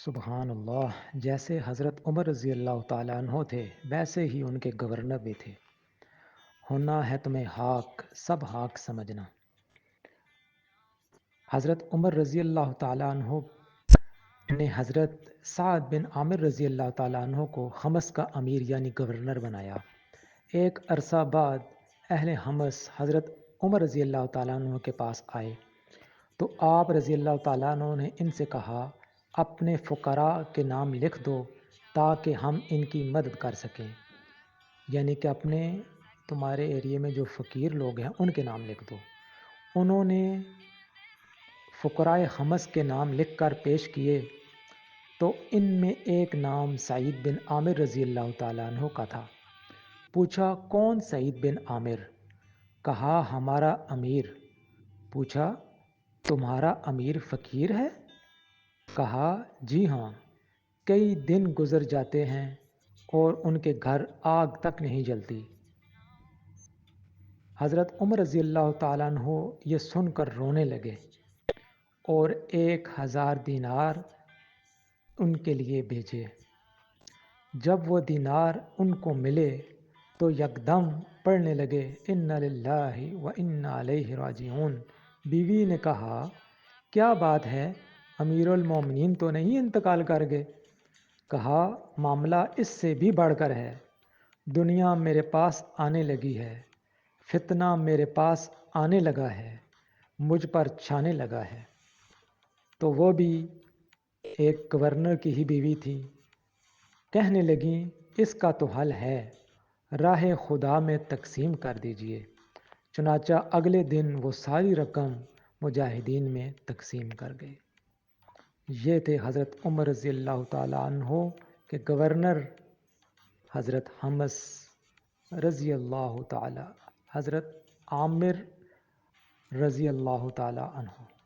سبحان اللہ، جیسے حضرت عمر رضی اللہ تعالیٰ عنہ تھے ویسے ہی ان کے گورنر بھی تھے۔ ہونا ہے تمہیں حاک، سب حاک سمجھنا۔ حضرت عمر رضی اللہ تعالیٰ عنہ نے حضرت سعد بن عامر رضی اللہ تعالیٰ عنہ کو حمص کا امیر یعنی گورنر بنایا۔ ایک عرصہ بعد اہل حمص حضرت عمر رضی اللہ تعالیٰ عنہ کے پاس آئے تو آپ رضی اللہ تعالیٰ عنہ نے ان سے کہا، اپنے فقراء کے نام لکھ دو تاکہ ہم ان کی مدد کر سکیں، یعنی کہ اپنے تمہارے ایریے میں جو فقیر لوگ ہیں ان کے نام لکھ دو۔ انہوں نے فقراء حمص کے نام لکھ کر پیش کیے تو ان میں ایک نام سعید بن عامر رضی اللہ تعالیٰ عنہ کا تھا۔ پوچھا، کون سعید بن عامر؟ کہا، ہمارا امیر۔ پوچھا، تمہارا امیر فقیر ہے؟ کہا، جی ہاں، کئی دن گزر جاتے ہیں اور ان کے گھر آگ تک نہیں جلتی۔ حضرت عمر رضی اللہ تعالیٰ عنہ یہ سن کر رونے لگے اور 1000 دینار ان کے لیے بھیجے۔ جب وہ دینار ان کو ملے تو یکدم پڑھنے لگے، اِنَّ لِلَّهِ وَإِنَّا إِلَيْهِ رَاجِعُونَ۔ بیوی نے کہا، کیا بات ہے، امیر المومنین تو نہیں انتقال کر گئے؟ کہا، معاملہ اس سے بھی بڑھ کر ہے، دنیا میرے پاس آنے لگی ہے، فتنہ میرے پاس آنے لگا ہے، مجھ پر چھانے لگا ہے۔ تو وہ بھی ایک گورنر کی ہی بیوی تھی، کہنے لگیں، اس کا تو حل ہے، راہ خدا میں تقسیم کر دیجئے۔ چنانچہ اگلے دن وہ ساری رقم مجاہدین میں تقسیم کر گئے۔ یہ تھے حضرت عمر رضی اللہ تعالیٰ عنہ کے گورنر حضرت حمص رضی اللہ تعالیٰ، حضرت عامر رضی اللہ تعالیٰ عنہ۔